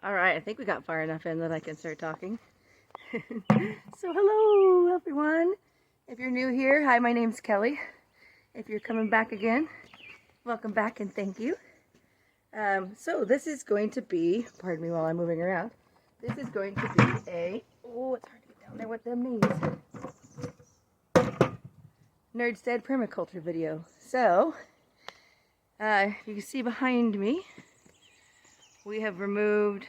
Alright, I think we got far enough in that I can start talking. So hello everyone. If you're new here, hi, my name's Kelly. If you're coming back again, welcome back and thank you. So this is going to be, pardon me while I'm moving around, this is going to be a, oh, it's hard to get down there with them knees, Neadstead permaculture video. So, you can see behind me, we have removed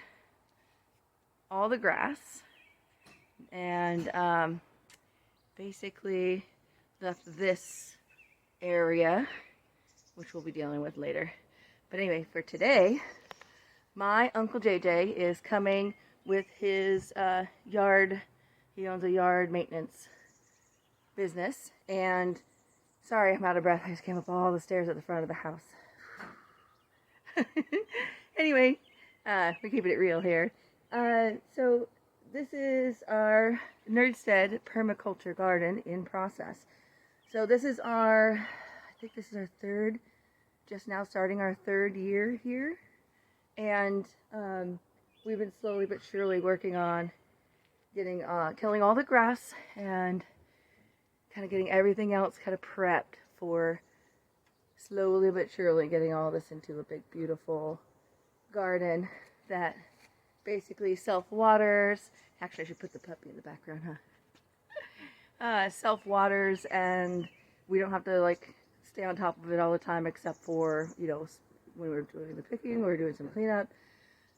all the grass and basically left this area, which we'll be dealing with later. But anyway, for today, my Uncle JJ is coming with his yard. He owns a yard maintenance business, and sorry, I'm out of breath. I just came up all the stairs at the front of the house. Anyway, we're keeping it real here. So this is our Neadstead permaculture garden in process. So this is our, I think this is our third, just now starting our third year here. And we've been slowly but surely working on getting, killing all the grass and kind of getting everything else kind of prepped for slowly but surely getting all this into a big beautiful garden that basically self-waters. Actually, I should put the puppy in the background, huh? Self-waters, and we don't have to like stay on top of it all the time, except for, you know, when we're doing the picking or doing some cleanup.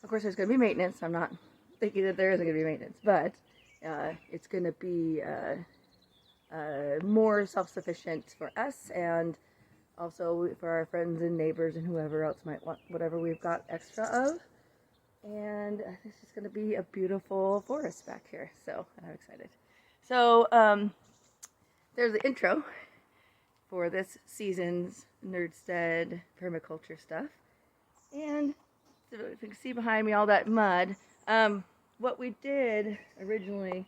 Of course, there's going to be maintenance. I'm not thinking that there isn't going to be maintenance, but it's going to be more self-sufficient for us, and also for our friends and neighbors and whoever else might want whatever we've got extra of. And this is going to be a beautiful forest back here, so I'm excited. So there's the intro for this season's Neadstead permaculture stuff. And so if you can see behind me all that mud, what we did originally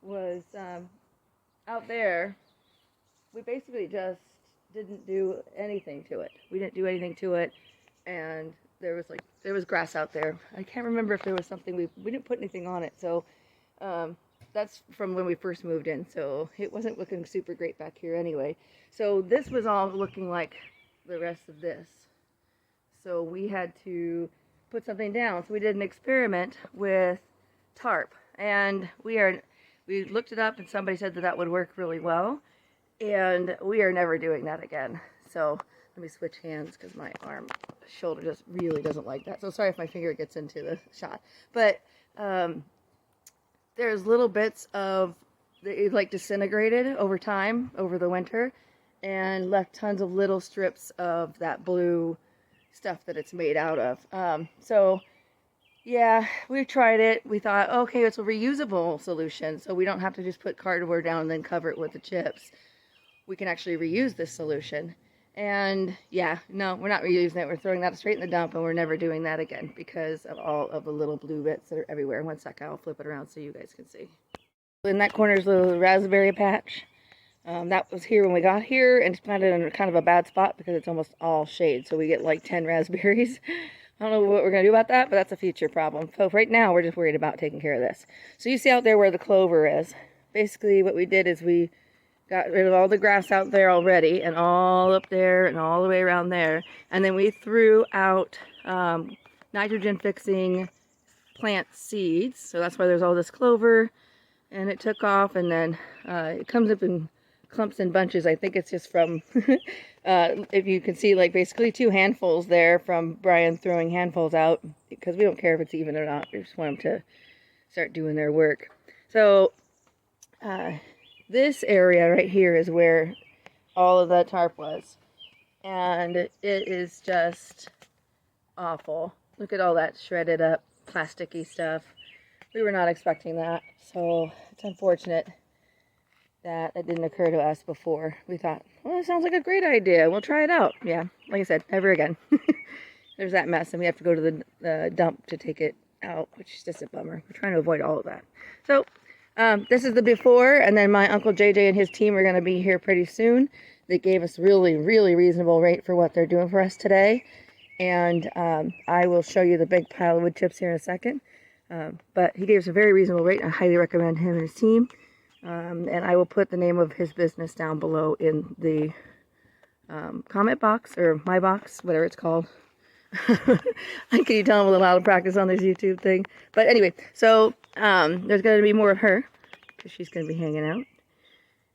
was out there, we basically just didn't do anything to it. We didn't do anything to it, and there was grass out there. I can't remember if there was something, we didn't put anything on it, so that's from when we first moved in, so it wasn't looking super great back here anyway. So this was all looking like the rest of this, so we had to put something down. So we did an experiment with tarp, and we looked it up, and somebody said that that would work really well, and we are never doing that again. So let me switch hands because my shoulder just really doesn't like that. So sorry if my finger gets into the shot. But there's little bits of, it like disintegrated over time, over the winter, and left tons of little strips of that blue stuff that it's made out of. So yeah, we tried it. We thought, okay, it's a reusable solution, so we don't have to just put cardboard down and then cover it with the chips. We can actually reuse this solution. And yeah, no, we're not reusing it. We're throwing that straight in the dump, and we're never doing that again because of all of the little blue bits that are everywhere. One sec, I'll flip it around so you guys can see. In that corner is the raspberry patch. That was here when we got here, and it's planted in kind of a bad spot because it's almost all shade. So we get like 10 raspberries. I don't know what we're going to do about that, but that's a future problem. So right now, we're just worried about taking care of this. So you see out there where the clover is. Basically, what we did is we got rid of all the grass out there already, and all up there and all the way around there. And then we threw out nitrogen fixing plant seeds. So that's why there's all this clover. And it took off, and then it comes up in clumps and bunches. I think it's just from, if you can see, like basically 2 handfuls there from Brian throwing handfuls out, because we don't care if it's even or not. We just want them to start doing their work. So this area right here is where all of that tarp was, and it is just awful. Look at all that shredded up plasticky stuff. We were not expecting that, so it's unfortunate that it didn't occur to us before. We thought, well, it sounds like a great idea, we'll try it out. Yeah, like I said, never again. There's that mess, and we have to go to the dump to take it out, which is just a bummer. We're trying to avoid all of that. So this is the before, and then my Uncle JJ and his team are going to be here pretty soon. They gave us really, really reasonable rate for what they're doing for us today. And I will show you the big pile of wood chips here in a second. But he gave us a very reasonable rate. I highly recommend him and his team. And I will put the name of his business down below in the comment box, or my box, whatever it's called. Can you tell I'm a little out of practice on this YouTube thing? But anyway, so there's going to be more of her, because she's going to be hanging out.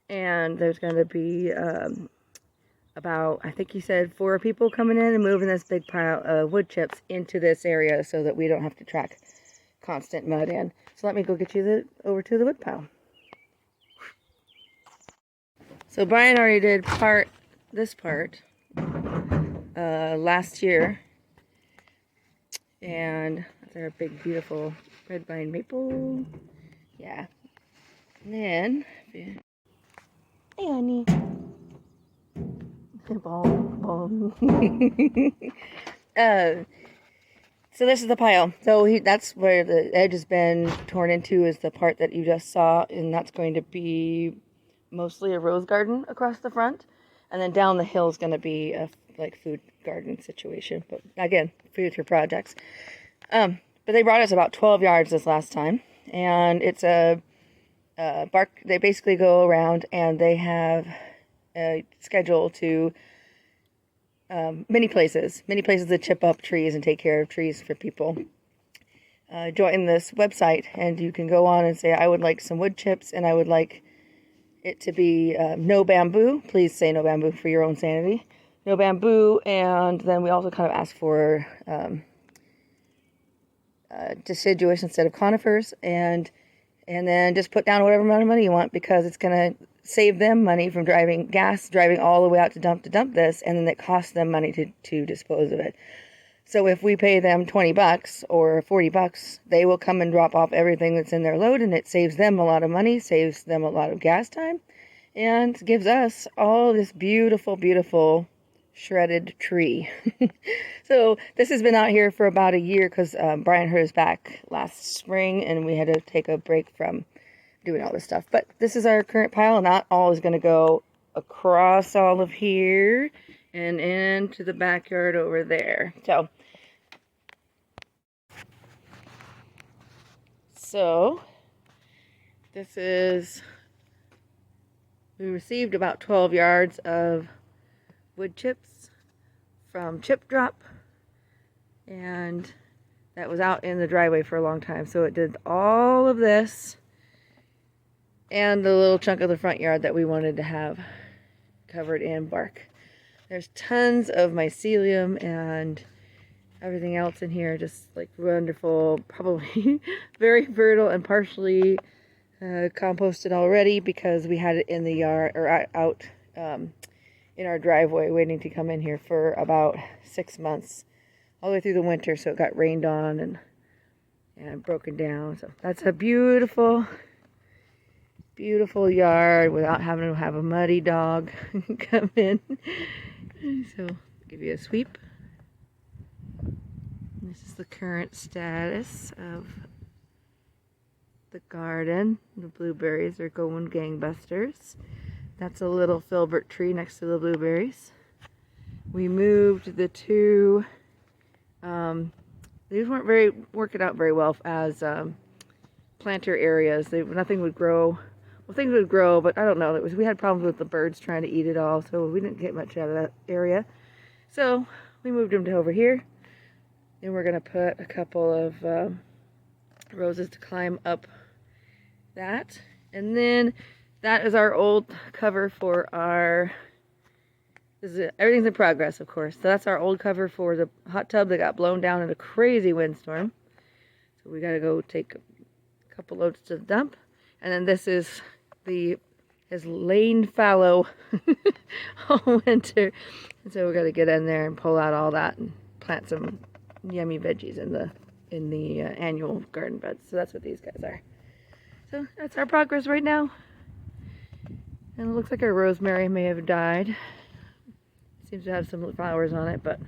And there's going to be about, I think he said 4 people coming in and moving this big pile of wood chips into this area so that we don't have to track constant mud in. So let me go get you over to the wood pile. So Brian already did this part last year. And that's our big, beautiful red vine maple. Yeah. And then, hey, honey. Ball. So this is the pile. So that's where the edge has been torn into, is the part that you just saw. And that's going to be mostly a rose garden across the front. And then down the hill is going to be a food garden situation, but again, future projects. But they brought us about 12 yards this last time, and it's a bark. They basically go around and they have a schedule to many places that chip up trees and take care of trees for people. Join this website, and you can go on and say, I would like some wood chips, and I would like it to be no bamboo. Please say no bamboo for your own sanity. No bamboo, and then we also kind of ask for deciduous instead of conifers, and then just put down whatever amount of money you want, because it's going to save them money from driving all the way out to dump this, and then it costs them money to dispose of it. So if we pay them $20 or $40, they will come and drop off everything that's in their load, and it saves them a lot of money, saves them a lot of gas time, and gives us all this beautiful, beautiful shredded tree. So this has been out here for about a year, because Brian hurt his back last spring and we had to take a break from doing all this stuff. But this is our current pile, and not all is going to go across all of here and into the backyard over there. So this is, we received about 12 yards of wood chips from Chip Drop, and that was out in the driveway for a long time. So it did all of this and the little chunk of the front yard that we wanted to have covered in bark. There's tons of mycelium and everything else in here, just like wonderful, probably very fertile and partially composted already, because we had it in the yard, or out in our driveway, waiting to come in here for about 6 months, all the way through the winter. So it got rained on and broken down. So that's a beautiful, beautiful yard without having to have a muddy dog come in. So give you a sweep. This is the current status of the garden. The blueberries are going gangbusters. That's a little filbert tree next to the blueberries. We moved the two, these weren't working out very well as planter areas. Nothing would grow. Well, things would grow, but I don't know. We had problems with the birds trying to eat it all, so we didn't get much out of that area. So we moved them to over here. And we're going to put a couple of roses to climb up that. And then that is our old cover for our, everything's in progress, of course. So that's our old cover for the hot tub that got blown down in a crazy windstorm. So we got to go take a couple loads to the dump. And then this is has lain fallow all winter. And so we got to get in there and pull out all that and plant some yummy veggies in the annual garden beds. So that's what these guys are. So that's our progress right now. And it looks like our rosemary may have died. Seems to have some flowers on it, but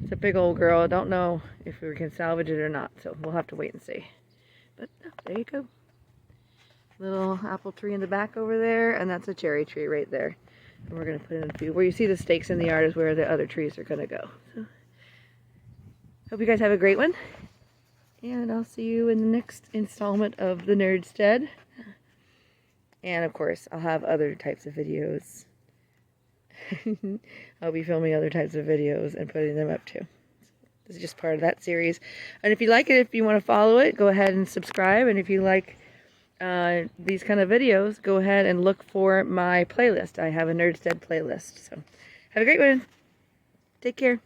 it's a big old girl. I don't know if we can salvage it or not, so we'll have to wait and see. But there you go. Little apple tree in the back over there, and that's a cherry tree right there. And we're going to put in a few. Where you see the stakes in the yard is where the other trees are going to go. So Hope you guys have a great one. And I'll see you in the next installment of the Neadstead. And of course, I'll have other types of videos. I'll be filming other types of videos and putting them up too. This is just part of that series. And if you like it, if you want to follow it, go ahead and subscribe. And if you like these kind of videos, go ahead and look for my playlist. I have a Neadstead playlist. So have a great one. Take care.